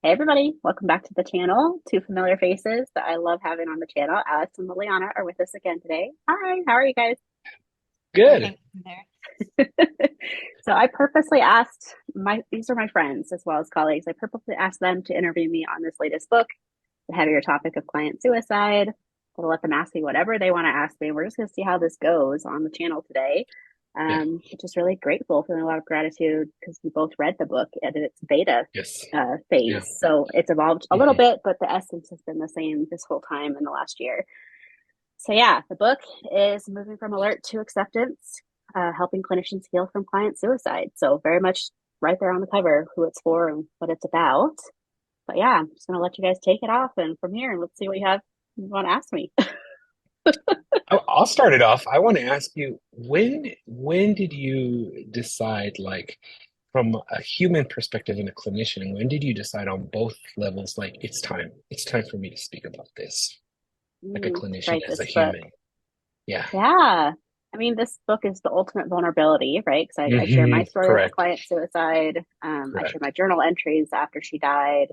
Hey everybody, welcome back to the channel. Two familiar faces that I love having on the channel. Alex and Liliana are with us again today. Hi, how are you guys? We're Good. hanging in there. So I purposely asked these are my friends as well as colleagues. I purposely asked them to interview me on this latest book, the heavier topic of client suicide. I'll let them ask me whatever they want to ask me. We're just going to see how this goes on the channel today. Yeah. Just really grateful, feeling a lot of gratitude because we both read the book at its beta Yes. Yeah. phase. So it's evolved a little Hmm. bit, but the essence has been the same this whole time in the last year. So yeah, the book is moving from alert to acceptance, helping clinicians heal from client suicide. So very much right there on the cover, who it's for and what it's about. But yeah, I'm just gonna let you guys take it off and from here, and let's see what you want to ask me. I'll start it off. I want to ask you, when did you decide, like, from a human perspective and a clinician, when did you decide on both levels, like, it's time for me to speak about this, like a To clinician write as a this book. human? Yeah. Yeah. I mean, this book is the ultimate vulnerability, right? Because I share my story with a Correct. client suicide. I share Correct. my journal entries after she died.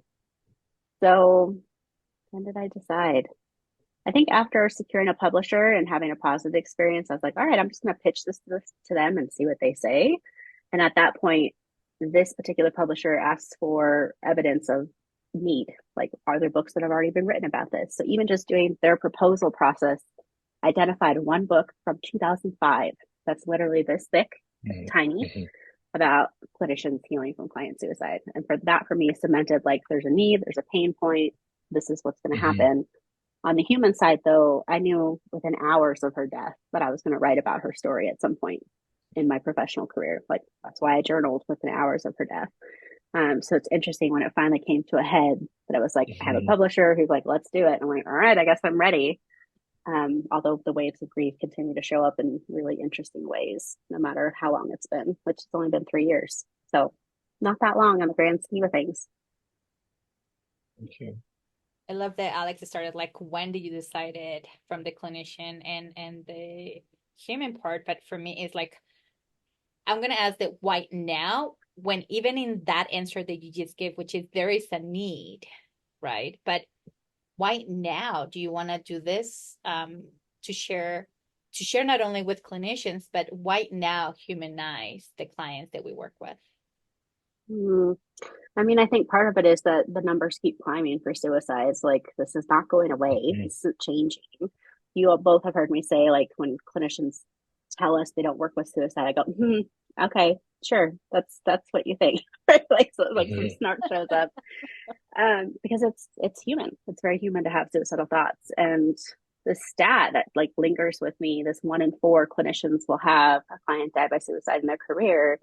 So when did I decide? I think after securing a publisher and having a positive experience, I was like, all right, I'm just going to pitch this to them and see what they say. And at that point, this particular publisher asks for evidence of need. Like, are there books that have already been written about this? So even just doing their proposal process, identified one book from 2005 that's literally this thick, Hmm. tiny, Hmm. about clinicians healing from client suicide. And for that, for me, cemented like there's a need, there's a pain point, this is what's going to Hmm. happen. On the human side, though, I knew within hours of her death that I was going to write about her story at some point in my professional career. Like, that's why I journaled within hours of her death. So it's interesting when it finally came to a head that it was like, I have a Hmm. publisher who's like, let's do it. And I'm like, all right, I guess I'm ready. Although the waves of grief continue to show up in really interesting ways, no matter how long it's been, which has only been 3 years. So not that long on the grand scheme of things. Thank you. I love that Alex started like when did you decided from the clinician and the human part, but for me it's like I'm gonna ask that why now when even in that answer that you just gave, which is there is a need, right? But why now do you want to do this to share not only with clinicians, but why now humanize the clients that we work with? Hmm. I mean, I think part of it is that the numbers keep climbing for suicides. Like, this is not going away. Hmm. This is changing. You all both have heard me say, like, when clinicians tell us they don't work with suicide, I go, okay, sure, that's what you think, right? Like, so like some Hmm. snark shows up, because it's human. It's very human to have suicidal thoughts, and the stat that like lingers with me: this 1 in 4 clinicians will have a client die by suicide in their career.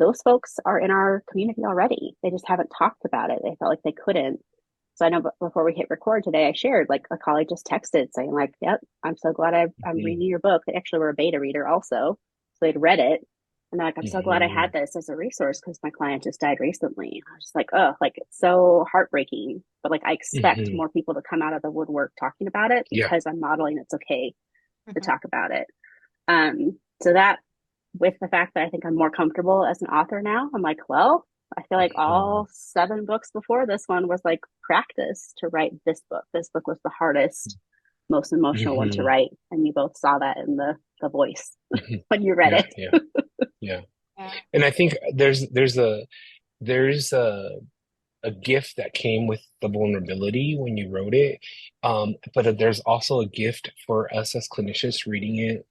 Those folks are in our community already. They just haven't talked about it. They felt like they couldn't. So I know before we hit record today, I shared like a colleague just texted saying like, "Yep, I'm so glad I'm Hmm. reading your book." They actually were a beta reader also, so they'd read it, and they're like, "I'm so glad I had Hmm. this as a resource because my client just died recently." I was just like, "Oh, like it's so heartbreaking." But like I expect Hmm. more people to come out of the woodwork talking about it Yeah. because I'm modeling it's okay to Mhm. talk about it. So that, with the fact that I think I'm more comfortable as an author now, I'm like, well, I feel like Hmm. all 7 books before this one was like practice to write this book. This book was the hardest, most emotional one to Hmm. write. And you both saw that in the voice Hmm. when you read Yeah. it. Yeah. Yeah. Yeah. And I think there's a gift that came with the vulnerability when you wrote it. But there's also a gift for us as clinicians reading it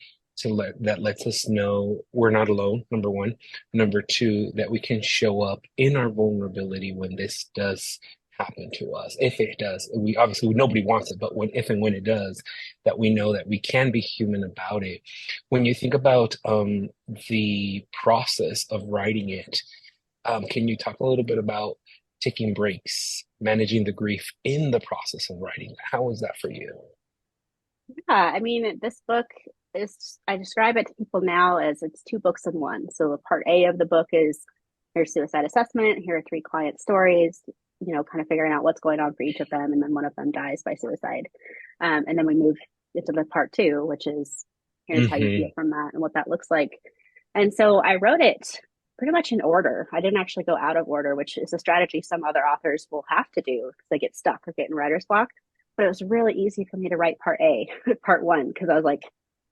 that lets us know we're not alone, number one. Number two, that we can show up in our vulnerability when this does happen to us. If it does, we obviously nobody wants it, but when if and when it does, that we know that we can be human about it. When you think about the process of writing it, can you talk a little bit about taking breaks, managing the grief in the process of writing? How was that for you? Yeah, I mean, this book is, I describe it to people now as it's 2 books in one. So the part A of the book is here's suicide assessment, here are 3 client stories, kind of figuring out what's going on for each of them. And then one of them dies by suicide. And then we move into the part two, which is here's how you heal Hmm. from that and what that looks like. And so I wrote it pretty much in order. I didn't actually go out of order, which is a strategy some other authors will have to do because they get stuck or get in writer's block. But it was really easy for me to write part A, part one, because I was like,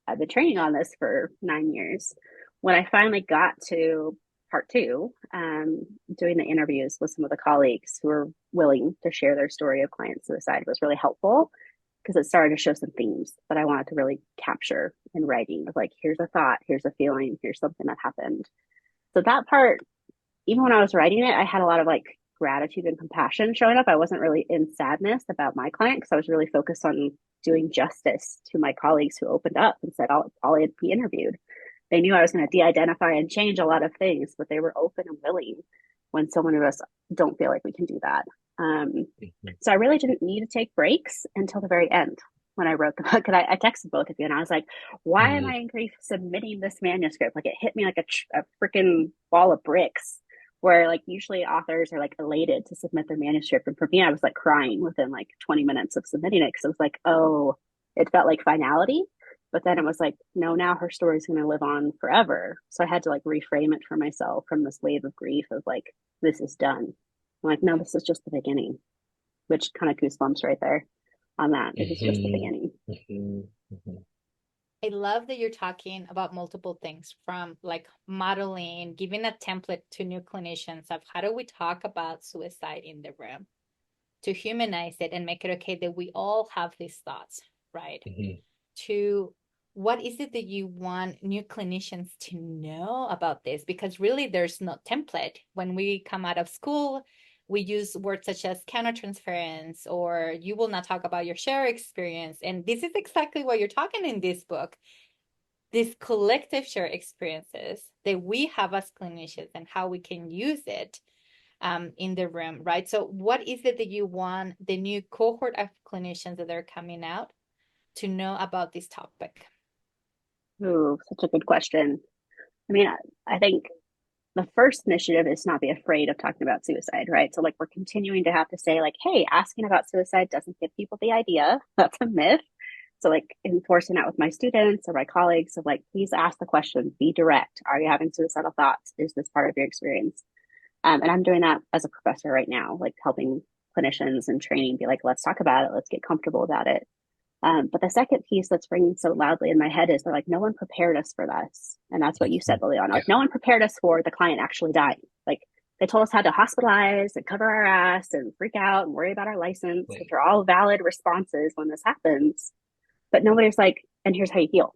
I've been training on this for 9 years. When I finally got to part two, doing the interviews with some of the colleagues who were willing to share their story of client suicide was really helpful because it started to show some themes that I wanted to really capture in writing of like, here's a thought, here's a feeling, here's something that happened. So that part, even when I was writing it, I had a lot of like gratitude and compassion showing up. I wasn't really in sadness about my client because I was really focused on doing justice to my colleagues who opened up and said all I'd be interviewed. They knew I was going to de-identify and change a lot of things, but they were open and willing when so many of us don't feel like we can do that. So I really didn't need to take breaks until the very end when I wrote the book. And I texted both of you and I was like, why am I in grief submitting this manuscript? Like it hit me like a freaking ball of bricks where like usually authors are like elated to submit their manuscript. And for me, I was like crying within like 20 minutes of submitting it because it was like, oh, it felt like finality. But then it was like, no, now her story is going to live on forever. So I had to like reframe it for myself from this wave of grief of like, this is done. I'm like, no, this is just the beginning, which kind of goosebumps right there on that. This is just the beginning. I love that you're talking about multiple things from like modeling, giving a template to new clinicians of how do we talk about suicide in the room to humanize it and make it okay that we all have these thoughts, right? To what is it that you want new clinicians to know about this? Because really there's no template. When we come out of school, we use words such as countertransference, or you will not talk about your share experience. And this is exactly what you're talking in this book. These collective share experiences that we have as clinicians and how we can use it in the room, right? So what is it that you want the new cohort of clinicians that are coming out to know about this topic? Ooh, such a good question. I mean, I think the first initiative is not be afraid of talking about suicide, right? So like we're continuing to have to say like, hey, asking about suicide doesn't give people the idea. That's a myth. So like enforcing that with my students or my colleagues of like, please ask the question, be direct. Are you having suicidal thoughts? Is this part of your experience? And I'm doing that as a professor right now, like helping clinicians and training be like, let's talk about it. Let's get comfortable about it. But the second piece that's ringing so loudly in my head is they're like, no one prepared us for this. And that's what you said, Liliana. Yeah. Like, no one prepared us for the client actually dying. Like, they told us how to hospitalize and cover our ass and freak out and worry about our license, which are all valid responses when this happens. But nobody's like, and here's how you heal.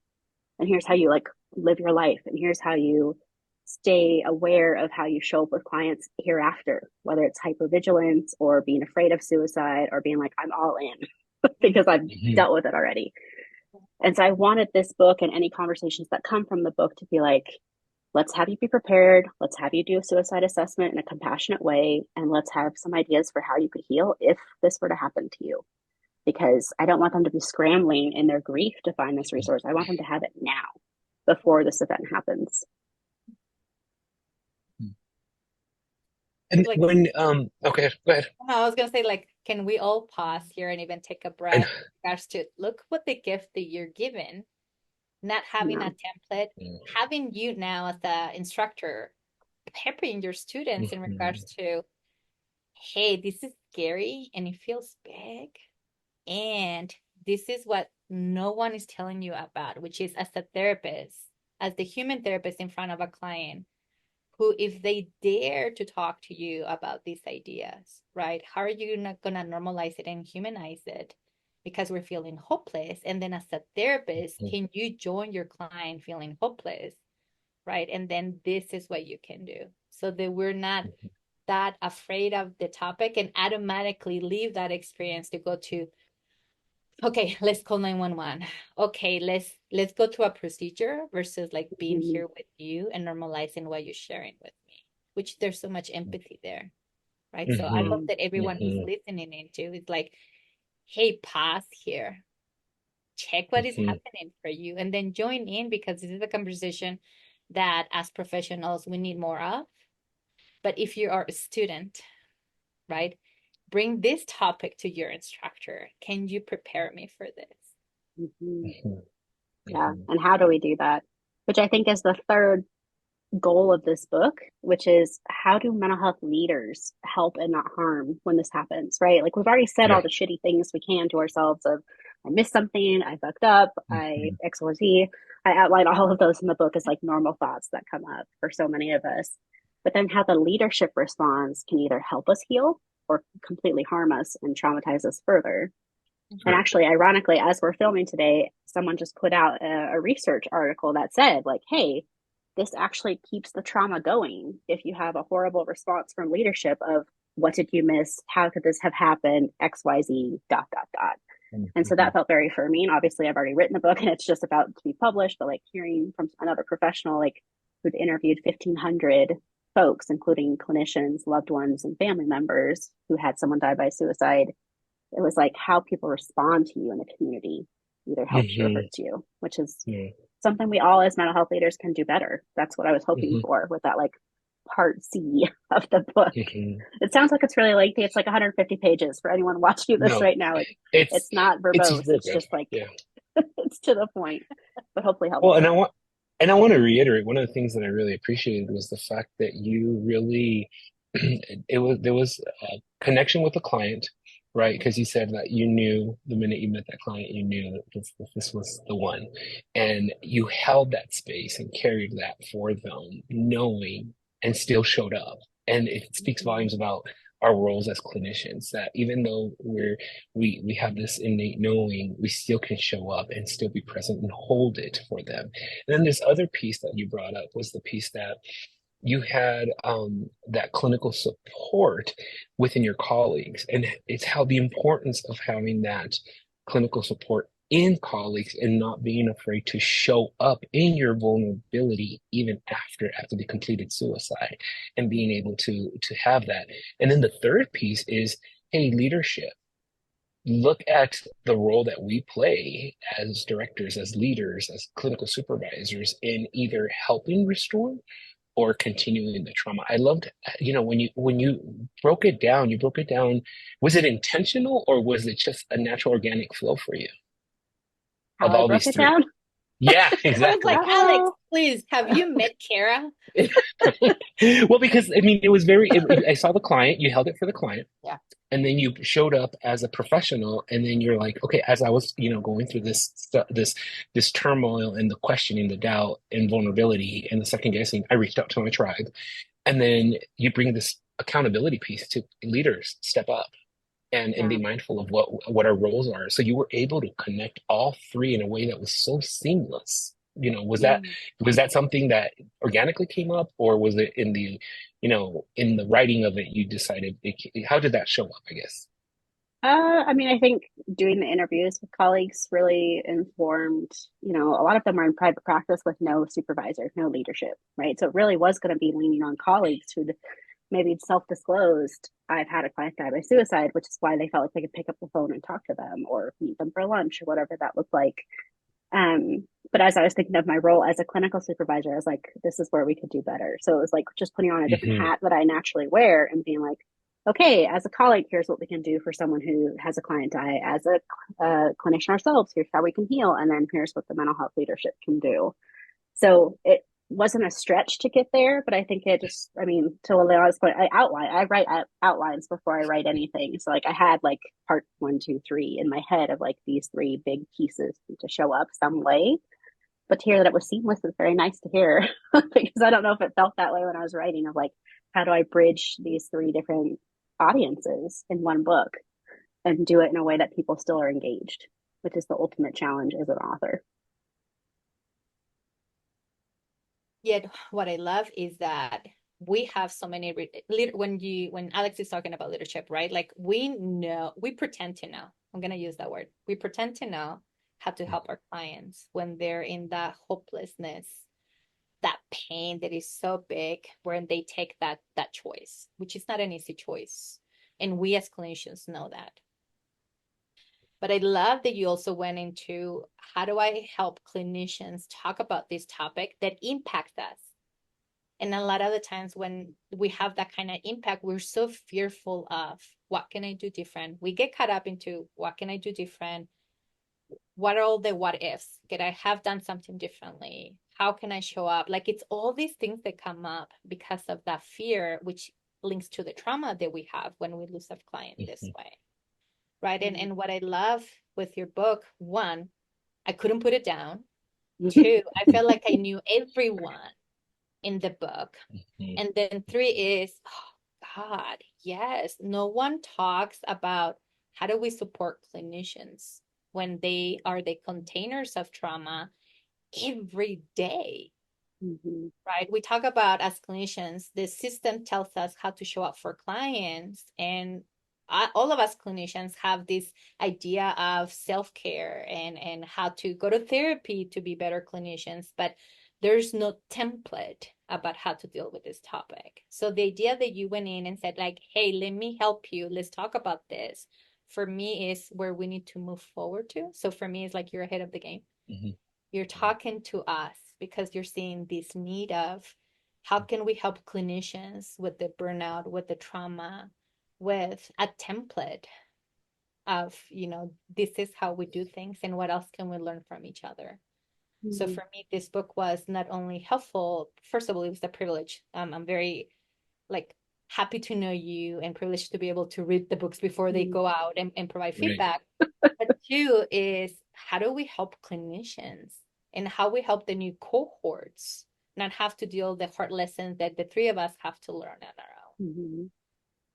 And here's how you like live your life. And here's how you stay aware of how you show up with clients hereafter, whether it's hypervigilance or being afraid of suicide or being like, I'm all in because I've dealt with it already. And so I wanted this book and any conversations that come from the book to be like, let's have you be prepared. Let's have you do a suicide assessment in a compassionate way. And let's have some ideas for how you could heal if this were to happen to you. Because I don't want them to be scrambling in their grief to find this resource. I want them to have it now before this event happens. And Like, when okay, go ahead. I was gonna say, like, can we all pause here and even take a breath in regards to look what the gift that you're given, not having a template, having you now as the instructor, peppering your students in regards to, hey, this is scary and it feels big. And this is what no one is telling you about, which is as a therapist, as the human therapist in front of a client, who, if they dare to talk to you about these ideas, right? How are you not going to normalize it and humanize it? Because we're feeling hopeless. And then as a therapist, can you join your client feeling hopeless, right? And then this is what you can do so that we're not that afraid of the topic and automatically leave that experience to go to, okay, let's call 911. Okay, let's go through a procedure versus like being here with you and normalizing what you're sharing with me, which there's so much empathy there, right? So I hope that everyone who's listening into is like, hey, pause here, check what is happening for you, and then join in, because this is a conversation that as professionals we need more of. But if you are a student, right, bring this topic to your instructor. Can you prepare me for this? Yeah. And how do we do that? Which I think is the third goal of this book, which is how do mental health leaders help and not harm when this happens, right? Like we've already said all Yeah. the shitty things we can to ourselves of I missed something, I fucked up, I Mhm. XYZ. I outline all of those in the book as like normal thoughts that come up for so many of us. But then how the leadership responds can either help us heal or completely harm us and traumatize us further. And Correct. actually, ironically, as we're filming today, someone just put out a research article that said, like, hey, this actually keeps the trauma going if you have a horrible response from leadership of what did you miss? How could this have happened? XYZ, dot, dot, dot. And so that Mhm. felt very affirming. Obviously, I've already written the book and it's just about to be published, but like hearing from another professional, like who'd interviewed 1,500 folks, including clinicians, loved ones, and family members who had someone die by suicide, it was like how people respond to you in the community either helps you or Mhm. hurts you, which is Yeah. something we all as mental health leaders can do better. That's what I was hoping Mhm. for with that like part C of the book. Mhm. It sounds like it's really lengthy. It's like 150 pages for anyone watching this No, right now. it's It's not it's verbose. real It's good. just like Yeah. it's to the point, but hopefully Well, helpful. and I want to reiterate one of the things that I really appreciated was the fact that you really there was a connection with the client, right? Because you said that you knew the minute you met that client, you knew that this was the one, and you held that space and carried that for them, knowing and still showed up. And it speaks volumes about our roles as clinicians that even though we have this innate knowing, we still can show up and still be present and hold it for them. And then this other piece that you brought up was the piece that you had that clinical support within your colleagues, and it's how the importance of having that clinical support in colleagues and not being afraid to show up in your vulnerability even after the completed suicide and being able to have that. And then the third piece is, hey, leadership, look at the role that we play as directors, as leaders, as clinical supervisors in either helping restore or continuing the trauma. I loved, when you broke it down, you broke it down. Was it intentional or was it just a natural organic flow for you How of I all broke these it three? down. Yeah, I was like, exactly. Alex, Uh-oh. please, have you met Khara? Well, because I mean, it was I saw the client, you held it for the client, Yeah. and then you showed up as a professional, and then you're like, okay, as I was, going through this turmoil and the questioning, the doubt and vulnerability and the second guessing, I reached out to my tribe. And then you bring this accountability piece to leaders step up and be Yeah. mindful of what our roles are. So you were able to connect all three in a way that was so seamless. Mm. Was that something that organically came up, or was it in the writing of it, you decided how did that show up, I guess? I mean, I think doing the interviews with colleagues really informed, a lot of them are in private practice with no supervisor, no leadership, right? So it really was going to be leaning on colleagues who'd maybe self-disclosed, I've had a client die by suicide, which is why they felt like they could pick up the phone and talk to them or meet them for lunch or whatever that looked like. But as I was thinking of my role as a clinical supervisor, I was like, this is where we could do better. So it was like just putting on a different Hmm. hat that I naturally wear and being like, okay, as a colleague, here's what we can do for someone who has a client die. As a clinician ourselves, here's how we can heal. And then here's what the mental health leadership can do. So it wasn't a stretch to get there, but I think it just, I mean, to Liliana's point, I write outlines before I write anything. So like I had like part one, two, three in my head of like these three big pieces to show up some way. But to hear that it was seamless is very nice to hear because I don't know if it felt that way when I was writing of like, how do I bridge these three different audiences in one book and do it in a way that people still are engaged, which is the ultimate challenge as an author. Yet what I love is that we have so many when Alex is talking about leadership, right? Like we pretend to know. I'm gonna use that word. We pretend to know how to help our clients when they're in that hopelessness, that pain that is so big, when they take that choice, which is not an easy choice. And we as clinicians know that. But I love that you also went into how do I help clinicians talk about this topic that impact us. And a lot of the times when we have that kind of impact, we're so fearful of what can I do different? We get caught up into what can I do different? What are all the what ifs? Could I have done something differently? how can I show up? Like it's all these things that come up because of that fear, which links to the trauma that we have when we lose a client this Mhm. way. Right. Mm-hmm. And what I love with your book, one, I couldn't put it down. Two, I felt like I knew everyone in the book. Mhm. And then three is, oh God, yes, no one talks about how do we support clinicians when they are the containers of trauma every day, Mm-hmm. right? We talk about as clinicians, the system tells us how to show up for clients, and all of us clinicians have this idea of self-care and how to go to therapy to be better clinicians, but there's no template about how to deal with this topic. So the idea that you went in and said like, hey, let me help you, let's talk about this, for me is where we need to move forward to. So for me, it's like you're ahead of the game. Mhm. You're talking to us because you're seeing this need of how can we help clinicians with the burnout, with the trauma, with a template of, this is how we do things and what else can we learn from each other. So Mm-hmm. for me, this book was not only helpful, first of all, it was a privilege. I'm very like happy to know you and privileged to be able to read the books before they go out and provide Right. feedback. But two is how do we help clinicians and how we help the new cohorts not have to deal the hard lessons that the three of us have to learn on our own, Mm-hmm.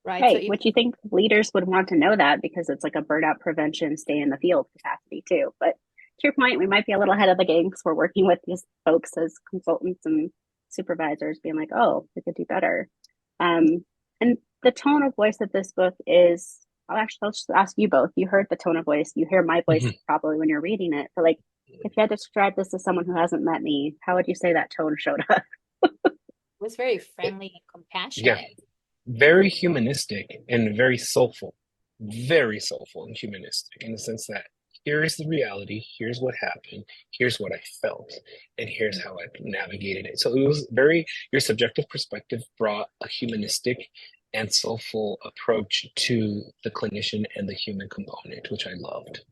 right? So Right. if Which you think leaders would want to know that because it's like a burnout prevention, stay in the field capacity too. But to your point, we might be a little ahead of the game because we're working with these folks as consultants and supervisors, being like, oh, we could do better. And the tone of voice of this book is, I'll just ask you both. You heard the tone of voice. You hear my voice Mhm. probably when you're reading it. But like, if you had to describe this to someone who hasn't met me, how would you say that tone showed up? it was very friendly and Yeah, compassionate. very humanistic and very soulful and humanistic in the sense that here is the reality, here's what happened, here's what I felt, and here's how I navigated it. So it was very, your subjective perspective brought a humanistic and soulful approach to the clinician and the human component, which I loved.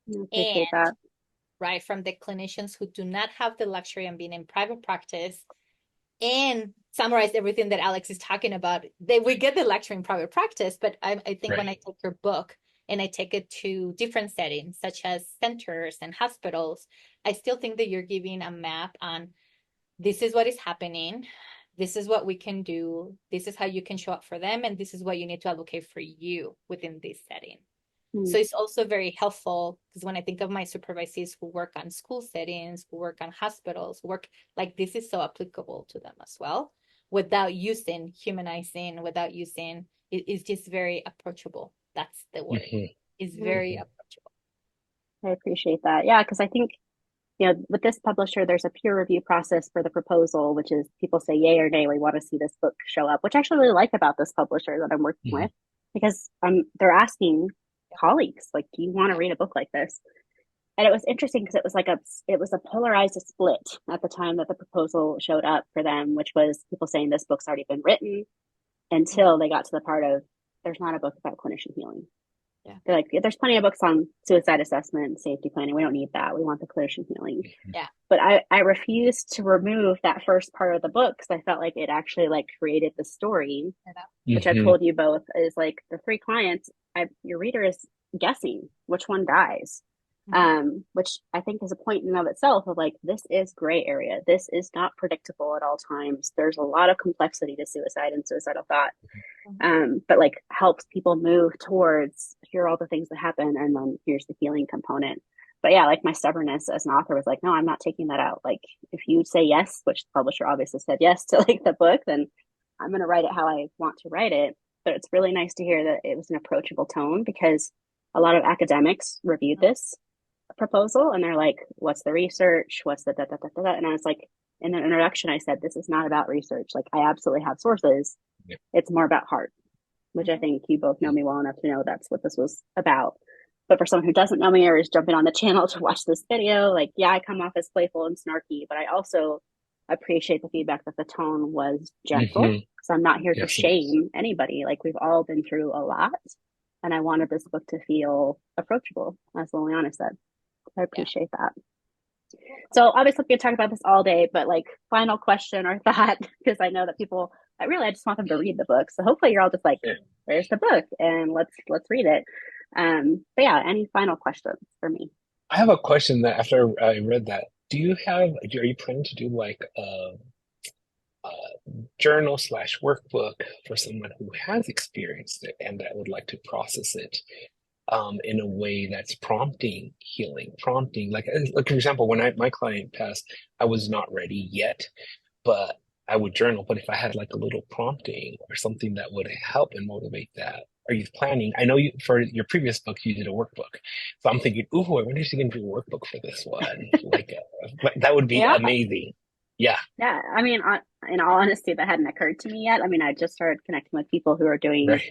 I appreciate And that. right from the clinicians who do not have the luxury of being in private practice and summarize everything that Alex is talking about. We get the lecture in private practice, but I think when Right. I take your book and I take it to different settings, such as centers and hospitals, I still think that you're giving a map on this is what is happening. This is what we can do. This is how you can show up for them. And this is what you need to advocate for you within this setting. Mm-hmm. So it's also very helpful because when I think of my supervisees who work on school settings, who work on hospitals, who work like this is so applicable to them as well, without using humanizing, without using it's just very approachable. That's the word. Hmm. It's very Hmm. approachable. I appreciate that. Yeah, because I think, with this publisher, there's a peer review process for the proposal, which is people say yay or nay, we want to see this book show up, which I actually really like about this publisher that I'm working Hmm. with because they're asking Yeah. colleagues, like, do you want to read a book like this? And it was interesting because it was a polarized split at the time that the proposal showed up for them, which was people saying this book's already been written until they got to the part of there's not a book about clinician healing. Yeah. They're like, there's plenty of books on suicide assessment, safety planning. We don't need that. We want the clinician healing. Yeah. But I refused to remove that first part of the book because I felt like it actually like created the story, which I've Hmm. told you both is like the three clients. Your reader is guessing which one dies, Mm-hmm. which I think is a point in and of itself of like this is gray area. This is not predictable at all times. There's a lot of complexity to suicide and suicidal thought, Mm-hmm. but like helps people move towards here are all the things that happen and then here's the healing component. But yeah, like my stubbornness as an author was like, no, I'm not taking that out. Like if you say yes, which the publisher obviously said yes to like the book, then I'm going to write it how I want to write it. But it's really nice to hear that it was an approachable tone because a lot of academics reviewed this proposal and they're like, what's the research? What's the da da da da da? And I was like, in the introduction, I said, this is not about research. Like I absolutely have sources. Yeah. It's more about heart, which I think you both know me well enough to know that's what this was about. But for someone who doesn't know me or is jumping on the channel to watch this video, like, yeah, I come off as playful and snarky, but I also appreciate the feedback that the tone was gentle Hmm. because I'm not here to Yes, it is. shame anybody. Like, we've all been through a lot. And I wanted this book to feel approachable, as Liliana said. I Yeah. appreciate that. So obviously we could talk about this all day, but like final question or thought, because I know that people, I just want them to read the book. So hopefully you're all just like, Yeah. where's the book? And let's read it. But yeah, any final questions for me? I have a question that after I read that, are you planning to do like a journal slash workbook for someone who has experienced it and that would like to process it in a way that's prompting healing, prompting like for example, when my client passed, I was not ready yet, but I would journal. But if I had like a little prompting or something that would help and motivate that, are you planning? I know you for your previous book you did a workbook, so I'm thinking, ooh, I wonder if you can do a workbook for this one. Like that would be Yeah. amazing. Yeah, Yeah. I mean, in all honesty, that hadn't occurred to me yet. I mean, I just started connecting with people who are doing right.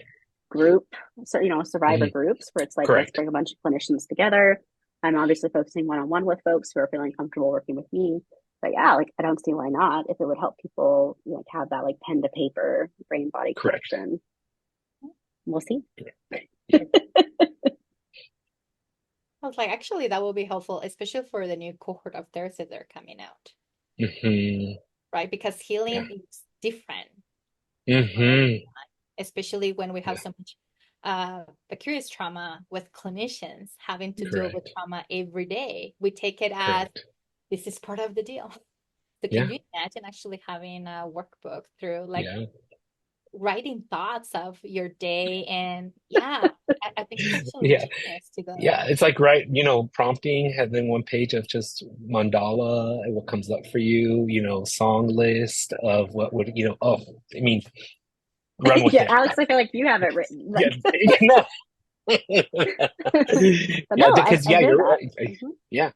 group, so survivor Hmm. groups where it's like, let's Correct. bring a bunch of clinicians together. I'm obviously focusing one on one with folks who are feeling comfortable working with me. But yeah, like I don't see why not if it would help people like have that like pen to paper brain body Correct. connection. We'll see. Yeah. I was like, actually, that will be helpful, especially for the new cohort of therapists that are coming out, Hmm. right? Because Yeah. healing is different for Hmm. everyone, especially when we have Yeah. so much vicarious trauma with clinicians having to deal with Correct. trauma every day. We take it as Correct. this is part of the deal. So can Yeah. you imagine actually having a workbook through like Yeah. writing thoughts of your day? And yeah, I think it's actually Yeah. genius to Yeah. go. It's like, prompting, and then one page of just mandala and what comes up for you, song list of what would, oh, I mean, run with Yeah, it. Alex, I feel like you have it written. Yeah. Like, No. but Yeah, no, because I yeah, hear you're that. right. Mhm. Yeah.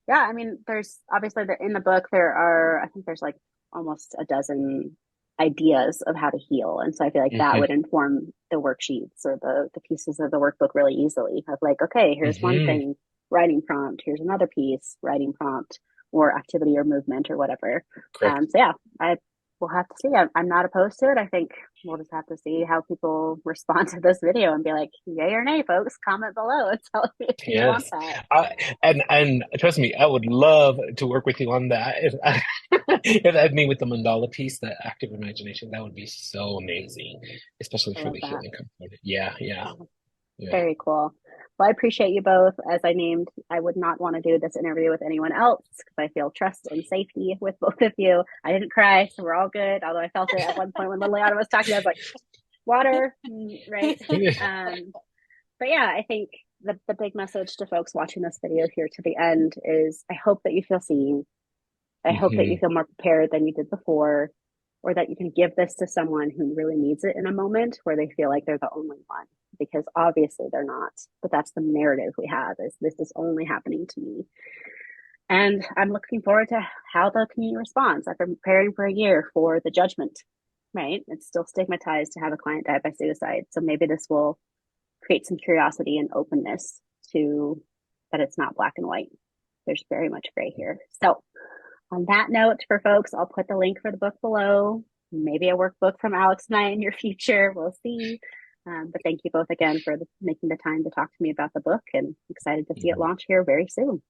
Yeah, I mean, there's obviously in the book there are I think there's like almost a dozen ideas of how to heal, and so I feel like that would Hmm. inform the worksheets or the pieces of the workbook really easily. Of like, okay, here's one Hmm. thing, writing prompt. Here's another piece, writing prompt, or activity or movement or whatever. Correct. So yeah, I will have to see. I'm not opposed to it. I think we'll just have to see how people respond to this video and be like, yay or nay, folks. Comment below and tell me if you want Yes. that. And trust me, I would love to work with you on that. If that me with the mandala piece, the active imagination, that would be so amazing, especially I for love the that. healing component. Yeah, yeah, yeah. Very cool. Well, I appreciate you both. As I named, I would not want to do this interview with anyone else because I feel trust and safety with both of you. I didn't cry, so we're all good. Although I felt it at one point when Liliana was talking, I was like, water, right? Um, but yeah, I think the big message to folks watching this video here to the end is I hope that you feel seen. I hope that you Hmm. feel more prepared than you did before, or that you can give this to someone who really needs it in a moment where they feel like they're the only one, because obviously they're not. But that's the narrative we have: is this is only happening to me. And I'm looking forward to how the community responds. I've been preparing for a year for the judgment, right? It's still stigmatized to have a client die by suicide. So maybe this will create some curiosity and openness to that it's not black and white. There's very much gray here. So on that note, for folks, I'll put the link for the book below. Maybe a workbook from Alex and I in your future. We'll see. But thank you both again for making the time to talk to me about the book, and excited to see it Hmm. launch here very soon.